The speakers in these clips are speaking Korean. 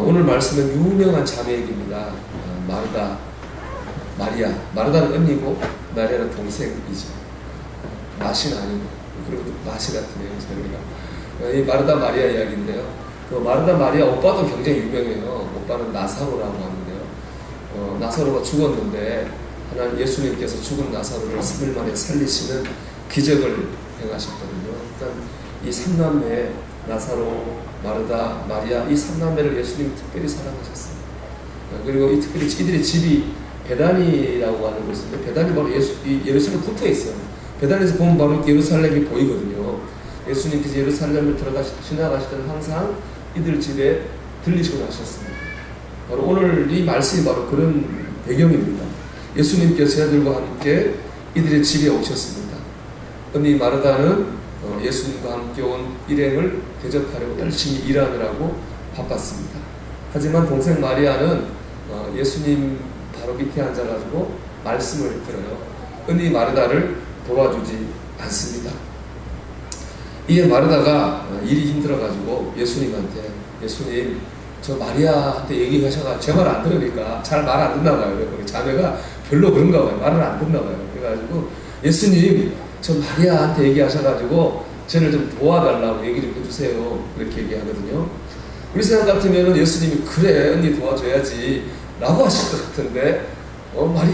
오늘 말씀은 유명한 자매 얘기입니다. 마르다, 마리아. 마르다는 언니고 마리아는 동생이죠. 마시는 아니고, 그리고 마시 같으네요. 이 마르다 마리아 이야기인데요. 그 마르다 마리아 오빠도 굉장히 유명해요. 오빠는 나사로라고 하는데요. 나사로가 죽었는데 하나님 예수님께서 죽은 나사로를 3일 만에 살리시는 기적을 행하셨거든요. 일단 이 삼남매 나사로, 마르다, 마리아 이 삼남매를 예수님이 특별히 사랑하셨어요. 그리고 이 특별히 이들의 집이 베다니라고 하는 곳인데 베다니 바로 예루살렘 붙어 있어요. 베다니에서 보면 바로 예루살렘이 보이거든요. 예수님께서 예루살렘을 지나가실 때는 항상 이들 집에 들리시고 가셨습니다. 바로 오늘 이 말씀이 바로 그런 배경입니다. 예수님께서 제자들과 함께 이들의 집에 오셨습니다. 언니 마르다는 예수님과 함께 온 일행을 대접하려고 열심히 일하느라고 바빴습니다. 하지만 동생 마리아는 예수님 바로 밑에 앉아가지고 말씀을 들어요. 언니 마르다를 도와주지 않습니다. 이에 마르다가 일이 힘들어가지고 예수님한테 예수님 저 마리아한테 얘기하셔가 제 말 안 들으니까 잘 말 안 듣나 봐요. 자매가 별로 그런가 봐요. 말을 안 듣나 봐요. 그래가지고 예수님 저 마리아한테 얘기하셔가지고 저를 좀 도와달라고 얘기 좀 해주세요. 그렇게 얘기하거든요. 우리 생각 같으면 예수님이 그래 언니 도와줘야지 라고 하실 것 같은데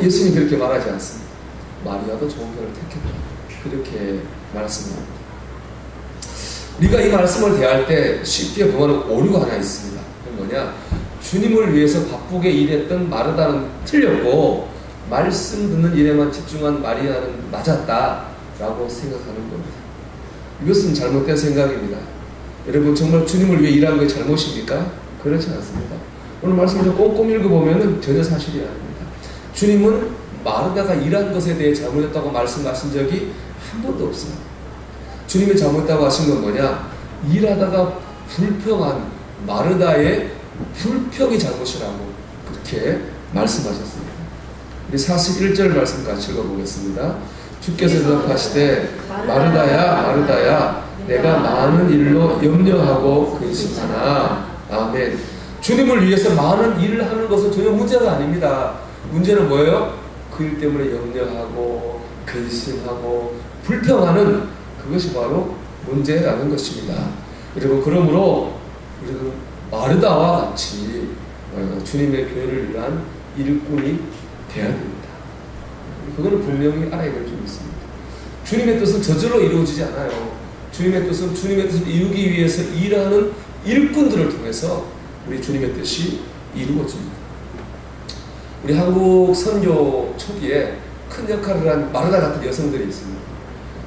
예수님 그렇게 말하지 않습니다. 마리아도 좋은 편을 택했다. 그렇게 말씀합니다. 우리가 이 말씀을 대할 때 쉽게 보면 오류가 하나 있습니다. 그건 뭐냐? 주님을 위해서 바쁘게 일했던 마르다는 틀렸고 말씀 듣는 일에만 집중한 마리아는 맞았다라고 생각하는 겁니다. 이것은 잘못된 생각입니다. 여러분 정말 주님을 위해 일한 게 잘못입니까? 그렇지 않습니다. 오늘 말씀을 좀 꼼꼼히 읽어보면 전혀 사실이 아닙니다. 주님은 마르다가 일한 것에 대해 잘못했다고 말씀하신 적이 한 번도 없어요. 주님이 잘못했다고 하신 건 뭐냐? 일하다가 불평한 마르다의 불평이 잘못이라고 그렇게 말씀하셨습니다. 우리 41절 말씀 같이 읽어보겠습니다. 주께서 대답하시되 마르다야 마르다야 내가 많은 일로 염려하고 근심하나. 아멘. 주님을 위해서 많은 일을 하는 것은 전혀 문제가 아닙니다. 문제는 뭐예요? 그 일 때문에 염려하고 근심하고 불평하는 그것이 바로 문제라는 것입니다. 여러분 그러므로 우리는 마르다와 같이 주님의 교회를 위한 일꾼이 되어야 됩니다. 그거는 분명히 알아야 될 점이 있습니다. 주님의 뜻은 저절로 이루어지지 않아요. 주님의 뜻은 주님의 뜻을 이루기 위해서 일하는 일꾼들을 통해서 우리 주님의 뜻이 이루어집니다. 우리 한국 선교 초기에 큰 역할을 한 마르다 같은 여성들이 있습니다.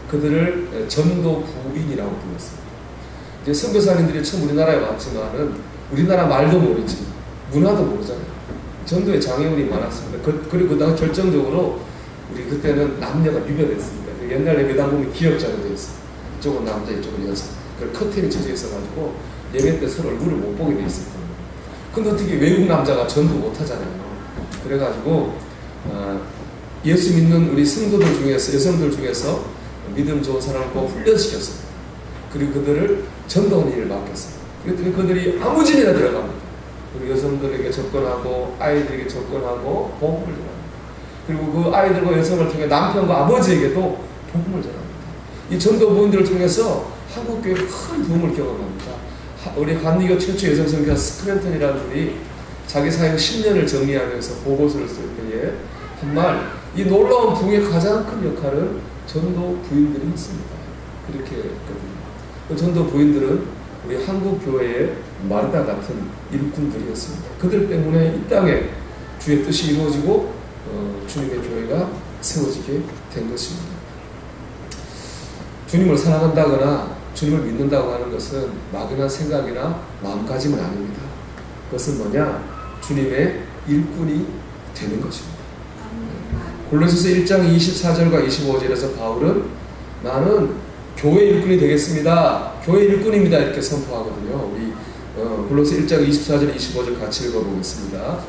그들을 전도 부인이라고 불렀습니다. 이제 선교사님들이 처음 우리나라에 왔지만은 우리나라 말도 모르지 문화도 모르잖아요. 전도에 장애물이 많았습니다. 그리고 그 결정적으로 우리 그때는 남녀가 유별했습니다. 옛날에 예배당 보면 기역자로 되어 있어요. 이쪽은 남자, 이쪽은 여자. 그 커튼이 쳐져 있어가지고 예배 때 서로 얼굴을 못 보게 돼 있었거든요. 근데 어떻게 외국 남자가 전도 못 하잖아요. 그래가지고 예수 믿는 우리 성도들 중에서 여성들 중에서 믿음 좋은 사람을 꼭 훈련시켰어요. 그리고 그들을 전도하는 일을 맡겼어요. 그랬더니 그들이 아무 집이나 들어갑니다. 그리고 여성들에게 접근하고 아이들에게 접근하고 복음을 전합니다. 그리고 그 아이들과 여성을 통해 남편과 아버지에게도 복음을 전합니다. 이 전도 부인들을 통해서 한국교회 큰 부흥을 경험합니다. 우리 감리교 최초 여성 선교사 스크랜턴이라는 분이 자기 사역 10년을 정리하면서 보고서를 쓸 때에 정말 이 놀라운 부흥의 가장 큰 역할은 전도 부인들이 했습니다. 그렇게 했거든요. 그 전도 부인들은 우리 한국 교회의 마르다 같은 일꾼들이었습니다. 그들 때문에 이 땅에 주의 뜻이 이루어지고 주님의 교회가 세워지게 된 것입니다. 주님을 사랑한다거나 주님을 믿는다고 하는 것은 막연한 생각이나 마음가짐은 아닙니다. 그것은 뭐냐? 주님의 일꾼이 되는 것입니다. 골로새서 1장 24절과 25절에서 바울은 나는 교회 일꾼이 되겠습니다. 교회 일꾼입니다. 이렇게 선포하거든요. 우리 골로새 1장 24절 25절 같이 읽어보겠습니다.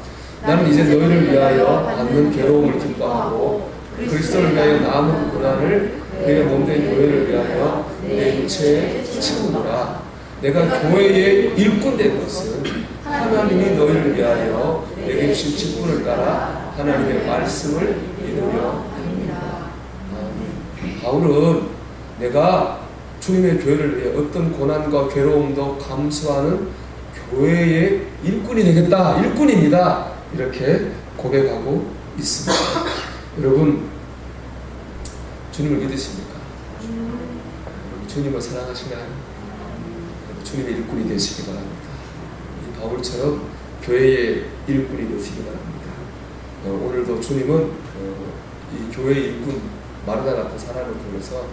나는 이제 너희를 위하여 받는 괴로움을 기뻐하고 그리스도를 위하여 남은 고난을 내 몸된 교회를 위하여 내 육체에 채우노라. 내가 교회의 일꾼 된 것은 하나님이 너희를 위하여 내게 주신 직분을 따라 하나님의 말씀을 믿으며 합니다. 바울은 내가 주님의 교회를 위해 어떤 고난과 괴로움도 감수하는 교회의 일꾼이 되겠다, 일꾼입니다, 이렇게 고백하고 있습니다. 여러분, 주님을 믿으십니까? 주님을 사랑하시나요? 주님의 일꾼이 되시기 바랍니다. 이 바울처럼 교회의 일꾼이 되시기 바랍니다. 오늘도 주님은 이 교회의 일꾼 마르다 같은 사람을 통해서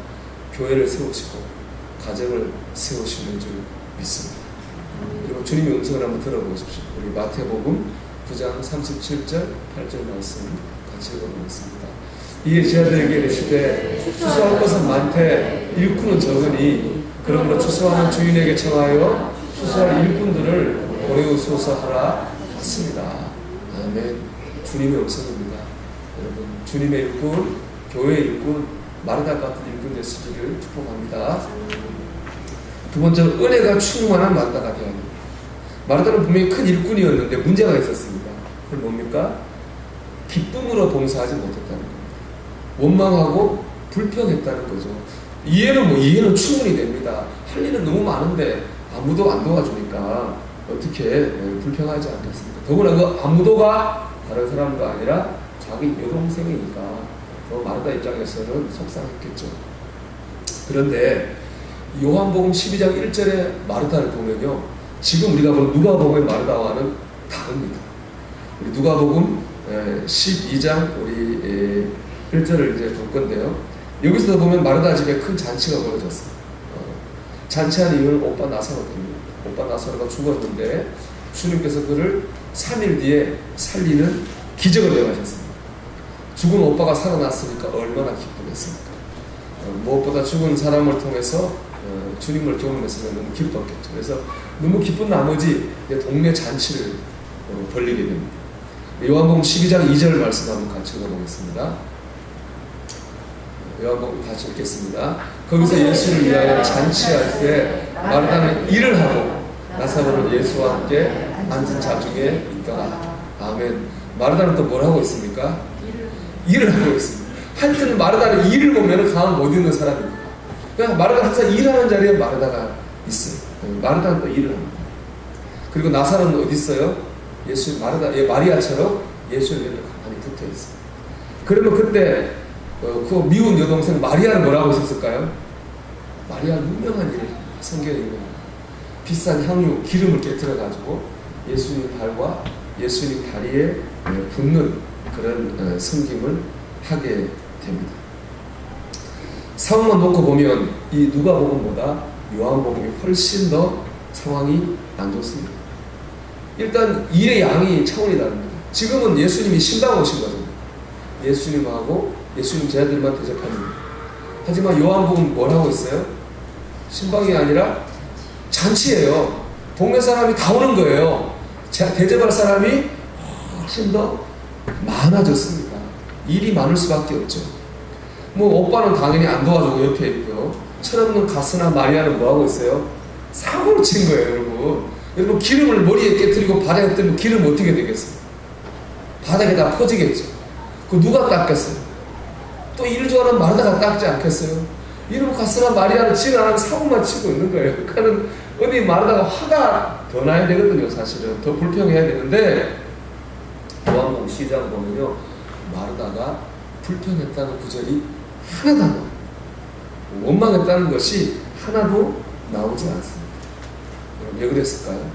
교회를 세우시고 가정을 세우시는 줄 믿습니다. 그리고 주님의 음성을 한번 들어보십시오. 우리 마태복음 9장 37절 8절 말씀 같이 읽어보겠습니다. 이에 제자들에게 이르시되 추수할 것은 많되 일꾼은 적으니 그러므로 추수하는 주인에게 청하여 추수할 일꾼들을 보내우소서 하라 했습니다. 아멘. 주님의 음성입니다. 여러분, 주님의 일꾼, 교회의 일꾼, 마르다 같은 일꾼 되시기를 축복합니다. 두 번째로 은혜가 충만한 마르다가 되어야 합니다. 마르다는 분명히 큰 일꾼이었는데 문제가 있었습니다. 그건 뭡니까? 기쁨으로 봉사하지 못했다는 겁니다. 원망하고 불평했다는 거죠. 이해는 충분히 됩니다. 할 일은 너무 많은데 아무도 안 도와주니까 어떻게 불평하지 않겠습니까? 더구나 그 아무도가 다른 사람도 아니라 자기 여동생이니까 마르다 입장에서는 속상했겠죠. 그런데 요한복음 12장 1절의 마르다를 보면요, 지금 우리가 본 누가복음의 마르다와는 다릅니다. 우리 누가복음 12장 우리 1절을 이제 볼 건데요, 여기서 보면 마르다 집에 큰 잔치가 벌어졌어요. 잔치한 이유는 오빠 나사로 때문입니다. 오빠 나사로가 죽었는데 주님께서 그를 3일 뒤에 살리는 기적을 행하셨습니다. 죽은 오빠가 살아났으니까 얼마나 기쁘겠습니까? 무엇보다 죽은 사람을 통해서 주님을 경험했으면 너무 기뻤겠죠. 그래서 너무 기쁜 나머지 동네 잔치를 벌리게 됩니다. 요한복음 12장 2절 말씀 한번 같이 읽어보겠습니다. 요한복음 다시 읽겠습니다. 거기서 예수를 위하여 잔치할 때 마르다는 일을 하고 나사로는 예수와 함께 앉은 자 중에 있더라. 아멘. 마르다는 또 뭘 하고 있습니까? 일을 하고 있습니다. 하여튼 마르다는 일을 보면 가만 못 있는 사람입니다. 그러니까 마르다는 항상 일하는 자리에 마르다가 있어요. 마르다는 또 일을 합니다. 그리고 나사로는 어디 있어요? 마리아처럼 예수의 옆에 가만히 붙어 있어요. 그러면 그때 그 미운 여동생 마리아는 뭐라고 있었을까요? 마리아는 유명한 일을 성경에 있는 비싼 향유 기름을 깨뜨려가지고 예수님 발과 예수님 다리에 붓는 그런 섬김을 하게 됩니다. 상황만 놓고 보면 이 누가복음보다 요한복음이 훨씬 더 상황이 안 좋습니다. 일단 일의 양이 차원이 다릅니다. 지금은 예수님이 신방 오신 거죠. 예수님하고 예수님 제자들만 대접합니다. 하지만 요한복음 뭘 하고 있어요? 신방이 아니라 잔치예요. 동네 사람이 다 오는 거예요. 대접할 사람이 훨씬 더 많아졌습니다. 일이 많을 수밖에 없죠. 뭐 오빠는 당연히 안 도와주고 옆에 있고요. 철없는 가스나 마리아는 뭐 하고 있어요? 사고를 친 거예요, 여러분. 여러분, 기름을 머리에 깨뜨리고 바닥에 뜨면 기름 어떻게 되겠어요? 바닥에 다 퍼지겠죠. 그 누가 닦겠어요? 또 일 좋아하는 마르다가 닦지 않겠어요? 이러면 가스나 마리아는 지는 안 하면 사고만 치고 있는 거예요. 그러니까 어디 마르다가 화가 더 나야 되거든요, 사실은. 더 불평해야 되는데, 요한복음 12장 보면요, 마르다가 불평했다는 구절이 하나도 안 나와요. 원망했다는 것이 하나도 나오지 않습니다. 왜 그랬을까요?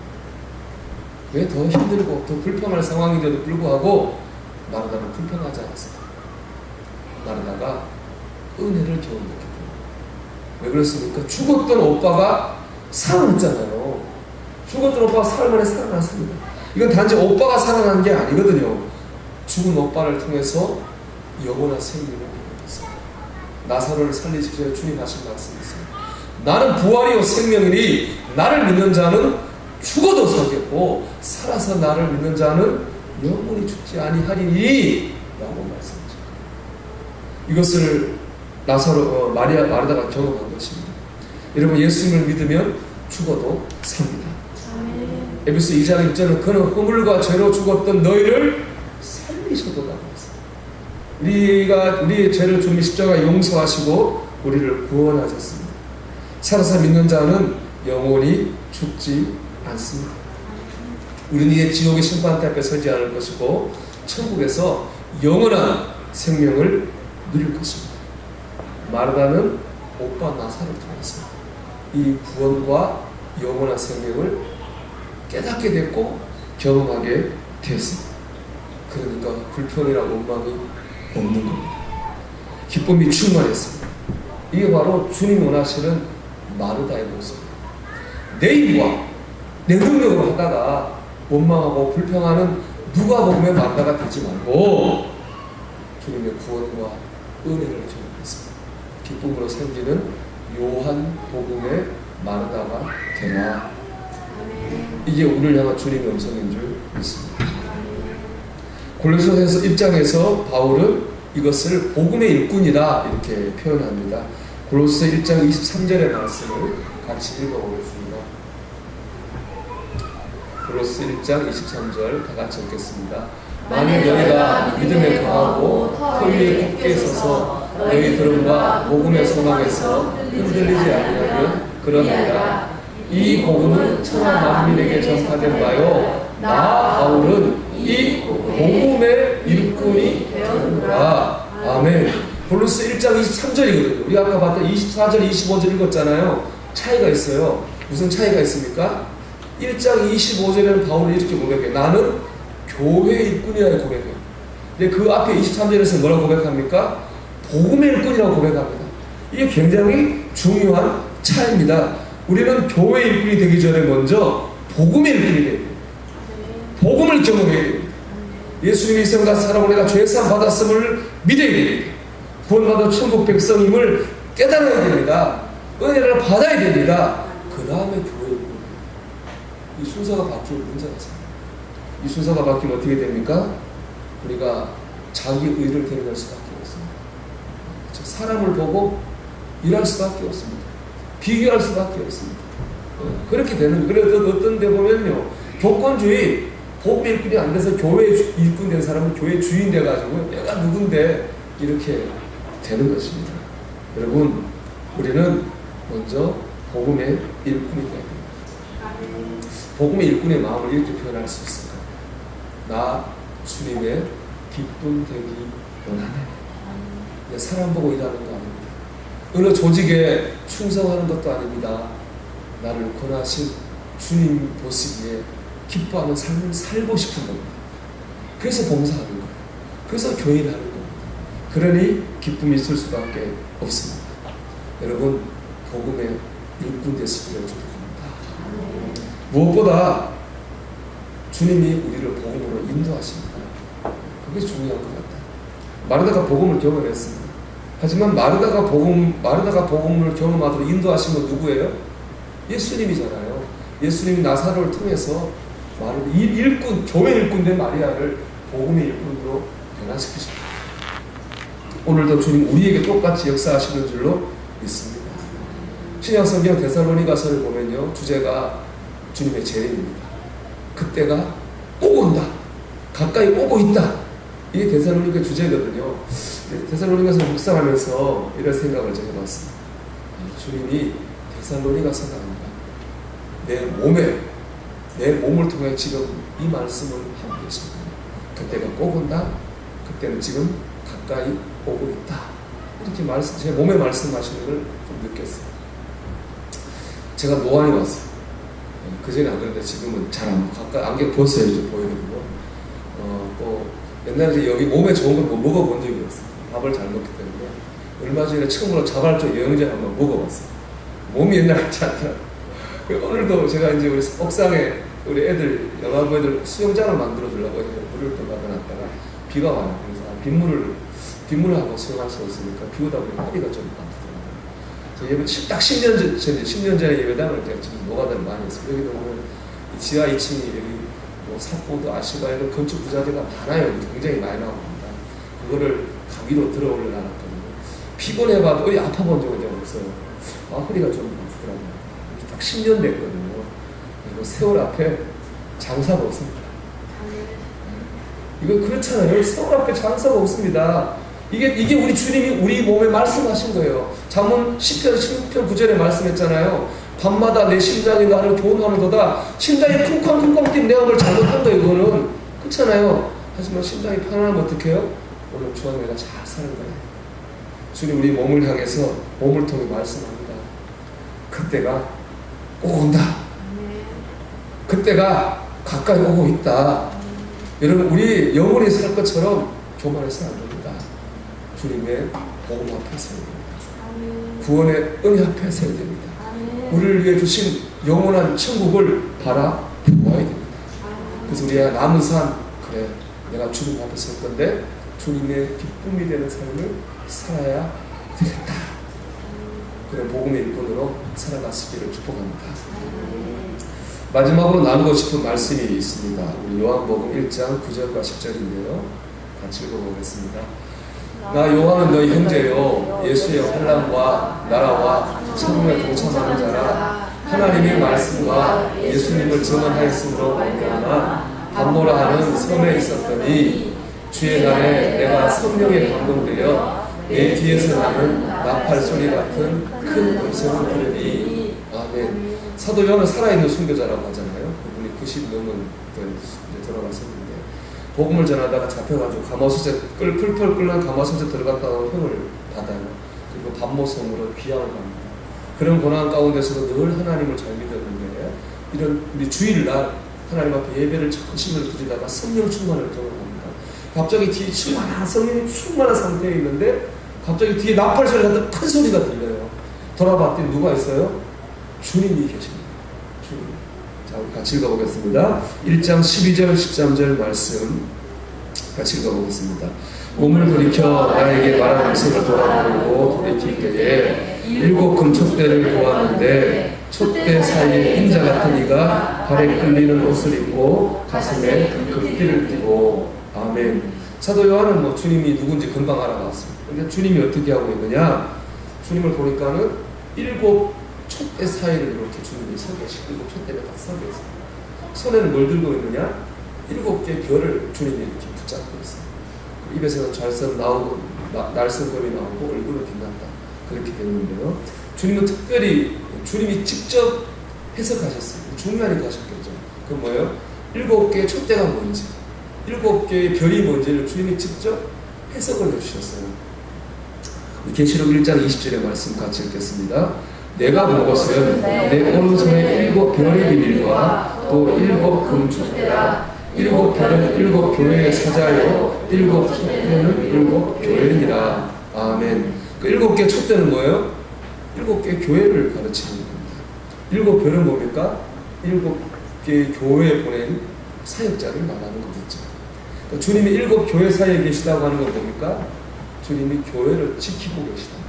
왜 더 힘들고 더 불평할 상황인데도 불구하고 마르다는 불평하지 않았습니다. 마르다가 은혜를 경험했기 때문에. 왜 그랬습니까? 죽었던 오빠가 살아났잖아요. 죽었던 오빠가 사흘 만에 살아났습니다. 이건 단지 오빠가 살아난 게 아니거든요. 죽은 오빠를 통해서 영원한 생명을 얻었습니다. 나사로를 살리시기 전에 주님 하신 말씀이 있습니다. 나는 부활이요 생명이니 나를 믿는 자는 죽어도 살겠고 살아서 나를 믿는 자는 영원히 죽지 아니하리니 라고 말씀하셨습니다. 이것을 마르다가 경험한 것입니다. 여러분, 예수님을 믿으면 죽어도 삽니다. 에베소 2장 1절은 그는 허물과 죄로 죽었던 너희를 살리셨도다. 우리의 죄를 주님 십자가 용서하시고 우리를 구원하셨습니다. 살아서 믿는 자는 영원히 죽지 않습니다. 우리는 이제 지옥의 심판대 앞에 서지 않을 것이고 천국에서 영원한 생명을 누릴 것입니다. 마르다는 오빠 나사를 통해서 이 구원과 영원한 생명을 깨닫게 됐고 경험하게 되었습니다. 그러니까 불평이나 원망이 없는 겁니다. 기쁨이 충만했습니다. 이게 바로 주님 원하시는 마르다의 모습입니다. 내 힘과 내 능력으로 하다가 원망하고 불평하는 누가복음의 마르다가 되지 말고 주님의 구원과 은혜를 경험했습니다. 기쁨으로 생기는 요한복음의 마르다가 되라. 이게 우리를 향한 주님의 음성인 줄 믿습니다. 골로새서 1장에서 바울은 이것을 복음의 일꾼이다 이렇게 표현합니다. 골로새 1장 23절의 말씀을 같이 읽어보겠습니다. 골로새 1장 23절 다 같이 읽겠습니다. 만일 너희가 믿음에 강하고 터 위에 굳게 서서 너희 들음과 복음의 소망에서 흔들리지 아니하면 그러느니라. 이 복음은 천하 만민에게 전파된 바요 나 바울은 이 복음의 일꾼이 되었노라. 아멘. 골로새 1장 23절이거든요. 우리 아까 봤던 24절, 25절 읽었잖아요. 차이가 있어요. 무슨 차이가 있습니까? 1장 25절에는 바울이 이렇게 고백해요. 나는 교회 일꾼이라고 고백해요. 근데 그 앞에 23절에서 뭐라고 고백합니까? 복음의 일꾼이라고 고백합니다. 이게 굉장히 중요한 차이입니다. 우리는 교회 일꾼이 되기 전에 먼저 복음의 일꾼이 돼야 돼요. 복음을 경험해야 됩니다. 예수님이 이 세상 가서 살아온 내가 죄사함 받았음을 믿어야 됩니다. 구원받은 천국 백성임을 깨달아야 됩니다. 은혜를 받아야 됩니다. 그 다음에 교회 일꾼. 이 순서가 바뀌면 문제가 있습니다. 이 순서가 바뀌면 어떻게 됩니까? 우리가 자기 의를 드러낼 수밖에 없습니다. 사람을 보고 일할 수밖에 없습니다. 비교할 수밖에 없습니다. 그렇게 되는 거예요. 그래서 어떤 데 보면요, 교권주의, 복음 일꾼이 안 돼서 교회 일꾼 된 사람은 교회 주인 돼가지고 내가 누군데 이렇게 되는 것입니다. 여러분, 우리는 먼저 복음의 일꾼이 되어야 됩니다. 복음의 일꾼의 마음을 이렇게 표현할 수 있을까요? 나 주님의 기쁨 되기 원하네. 사람 보고 일하는 거 아닙니다. 어느 조직에 충성하는 것도 아닙니다. 나를 권하신 주님 보시기에 기뻐하는 삶을 살고 싶은 겁니다. 그래서 봉사하는 거예요. 그래서 교회를 하는 겁니다. 그러니 기쁨이 있을 수밖에 없습니다. 여러분, 복음의 일꾼 되시기를 축복합니다. 무엇보다 주님이 우리를 복음으로 인도하십니다. 그게 중요한 것 같아요. 마르다가 복음을 경험했습니다. 하지만 마르다가 복음을 경험하도록 인도하신 건 누구예요? 예수님이잖아요. 예수님이 나사로를 통해서 일꾼, 교회 일꾼 된 마리아를 복음의 일꾼으로 변화시키십니다. 오늘도 주님 우리에게 똑같이 역사하시는 줄로 믿습니다. 신약성경 데살로니가서를 보면요, 주제가 주님의 재림입니다. 그때가 꼭 온다. 가까이 오고 있다. 이게 데살로니가 주제거든요. 데살로니가서 묵상하면서 이런 생각을 제가 해봤습니다. 주님이 데살로니가서가 아니라 내 몸을 통해 지금 이 말씀을 하고 계십니다. 그때가 꼭 온다. 그때는 지금 가까이 오고 있다. 이렇게 제 몸에 말씀하시는 걸 좀 느꼈어요. 제가 노안이 왔어요. 그전에 안 그랬는데 지금은 잘 가까이 안경 벗어야 이제 보이거든요. 또 옛날에 여기 몸에 좋은 걸 먹어본 적이 없어요. 밥을 잘 먹기 때문에. 얼마 전에 처음으로 자발적 영양제 한번 먹어봤어요. 몸이 옛날 같지 않더라고요. 오늘도 제가 이제 우리 옥상에 우리 애들, 영화부 애들 수영장을 만들어 주려고 물을 또 받아놨다가 비가 와요. 그래서 빗물을 하고 수영할 수 없으니까 비 오다 보니 허리가 좀 아프더라고요. 저 딱 10년 전에 예배당을 제가 지금 노가다를 많이 했어요. 여기도 보면 지하 2층이 여기 뭐 삿포도 아시바 이런 건축 부자재가 많아요. 굉장히 많이 나옵니다. 그거를 다 위로 들어 올려놨거든요. 피곤해봐도 어디 아파본 적은 없어요. 허리가 좀 아프더라고요. 딱 10년 됐거든요. 그리고 세월 앞에 장사가 없습니다. 이거 그렇잖아요. 세월 앞에 장사가 없습니다. 이게 우리 주님이 우리 몸에 말씀하신 거예요. 잠언 10편 9절에 말씀했잖아요. 밤마다 내 심장이 나를 교훈하는도다. 심장이 쿵쾅쿵쾅 뛰는 내가 뭘 잘못한 거예요. 이거는 그렇잖아요. 하지만 심장이 편안하면 어떻게 해요? 오늘 주와 내가 잘 사는 거예요. 주님 우리 몸을 향해서 몸을 통해 말씀합니다. 그때가 꼭 온다. 그때가 가까이 오고 있다. 여러분 우리 영원히 살 것처럼 교만해서 안 됩니다. 주님의 복음 앞에 서야 됩니다. 구원의 은혜 앞에 서야 됩니다. 우리를 위해 주신 영원한 천국을 바라보아야 됩니다. 그래서 우리가 남은 삶 그래 내가 주님 앞에 설 건데 주님의 기쁨이 되는 삶을 살아야 되겠다. 그런 복음의 일꾼으로 살아가시기를 축복합니다. 마지막으로 나누고 싶은 말씀이 있습니다. 우리 요한복음 1장 9절과 10절인데요. 같이 읽어보겠습니다. 나 요한은 너희 형제요 예수의 환난과 나라와 천국에 동참하는 자라. 하나님의 말씀과 예수님을 증언하였으므로 말미암아 밤노라 하는 섬에 있었더니 주의 날에 내가 성령에 감동되어 내 뒤에서 나는 나팔 소리 같은 큰 음성을 들으니. 아멘. 사도 요한은 살아있는 순교자라고 하잖아요. 그분이 90 넘은 돌아가셨는데 복음을 전하다가 잡혀가지고 가마솥에 풀풀 끓는 가마솥에 들어갔다가 형을 받아요. 그리고 밤모섬으로 귀향을 갑니다. 그런 고난 가운데서도 늘 하나님을 잘 믿었는데 이런 우리 주일날 하나님 앞에 예배를 정신을 드리다가 성령 충만을 경험합니다. 갑자기 뒤에 성령이 충만한 상태에 있는데 갑자기 뒤에 나팔 소리 같은 큰 소리가 들려요. 돌아봤더니 누가 있어요? 주님이 계십니다. 주님. 자, 우리 같이 읽어보겠습니다. 1장 12절 13절 말씀 같이 읽어보겠습니다. 몸을 돌이켜 나에게 말한 음성을 돌아보고 돌이킬 때에 7 금촛대를 보았는데 촛대 사이에 인자 같은 이가 발에 끌리는 옷을 입고 가슴에 금띠를 띠고. 아멘. 사도 요한은 주님이 누군지 금방 알아봤습니다. 근데 주님이 어떻게 하고 있느냐? 주님을 보니까는 7 촛대 사이를 이렇게 주님이 서 계시고 7 촛대가 딱 서 계세요. 손에는 뭘 들고 있느냐? 7개 별을 주님이 이렇게 붙잡고 있어요. 입에서는 잘선 나오고 날선거리 나오고 얼굴은 빛난다. 그렇게 됐는데요. 주님은 특별히 주님이 직접 해석하셨어요. 중간에 가셨겠죠. 그건 뭐예요? 7개의 촛대가 뭔지 7개의 별이 뭔지를 주님이 직접 해석을 해주셨어요. 계시록 1장 20절의 말씀 같이 읽겠습니다. 내가 본 것은 내 오른손에 7 별의 비밀과 또 7 금촛대라. 7 별은 7 교회의 사자요 7 촛대는 7 교회니라. 아멘. 그 7개 촛대는 뭐예요? 7개 교회를 가르치는 겁니다. 7 별은 뭡니까? 7개 교회에 보낸 사역자를 말하는 거겠죠. 그러니까 주님이 7 교회 사이에 계시다고 하는 건 뭡니까? 주님이 교회를 지키고 계시다.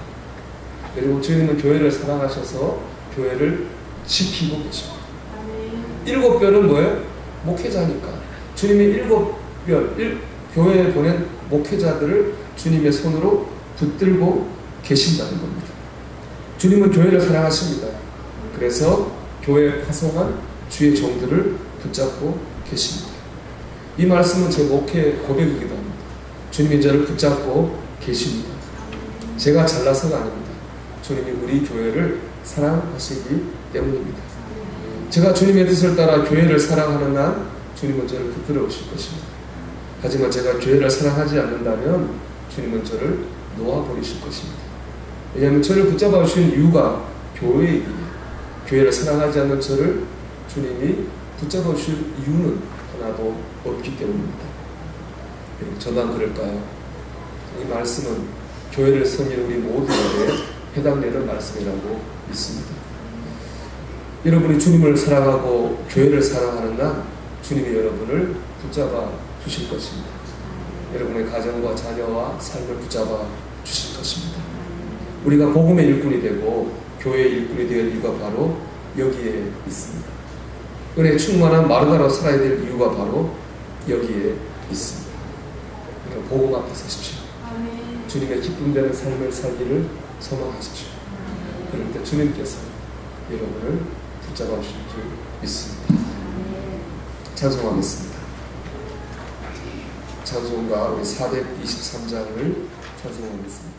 그리고 주님은 교회를 사랑하셔서 교회를 지키고 계십니다. 7 별은 뭐예요? 목회자니까. 주님이 7 별, 교회에 보낸 목회자들을 주님의 손으로 붙들고 계신다는 겁니다. 주님은 교회를 사랑하십니다. 그래서 교회에 파송한 주의 종들을 붙잡고 계십니다. 이 말씀은 제 목회 고백이기도 합니다. 주님이 저를 붙잡고 계십니다. 제가 잘나서가 아닙니다. 주님이 우리 교회를 사랑하시기 때문입니다. 제가 주님의 뜻을 따라 교회를 사랑하는 한 주님은 저를 붙들어 오실 것입니다. 하지만 제가 교회를 사랑하지 않는다면 주님은 저를 놓아버리실 것입니다. 왜냐하면 저를 붙잡아 주신 이유가 교회이기에 교회를 사랑하지 않는 저를 주님이 붙잡아 주실 이유는 하나도 없기 때문입니다. 저만 그럴까요? 이 말씀은 교회를 섬기는 우리 모두에게 해당되는 말씀이라고 믿습니다. 여러분이 주님을 사랑하고 교회를 사랑하는 날 주님이 여러분을 붙잡아 주실 것입니다. 여러분의 가정과 자녀와 삶을 붙잡아 주실 것입니다. 우리가 복음의 일꾼이 되고 교회의 일꾼이 될 이유가 바로 여기에 있습니다. 은혜 충만한 마르다로 살아야 될 이유가 바로 여기에 있습니다. 그러니까 복음 앞에 서십시오. 주님의 기쁨되는 삶을 살기를 소망하십시오. 그럴 때 주님께서 여러분을 붙잡아 주실 줄 믿습니다. 찬송하겠습니다. 찬송가 우리 423장을 찬송하겠습니다.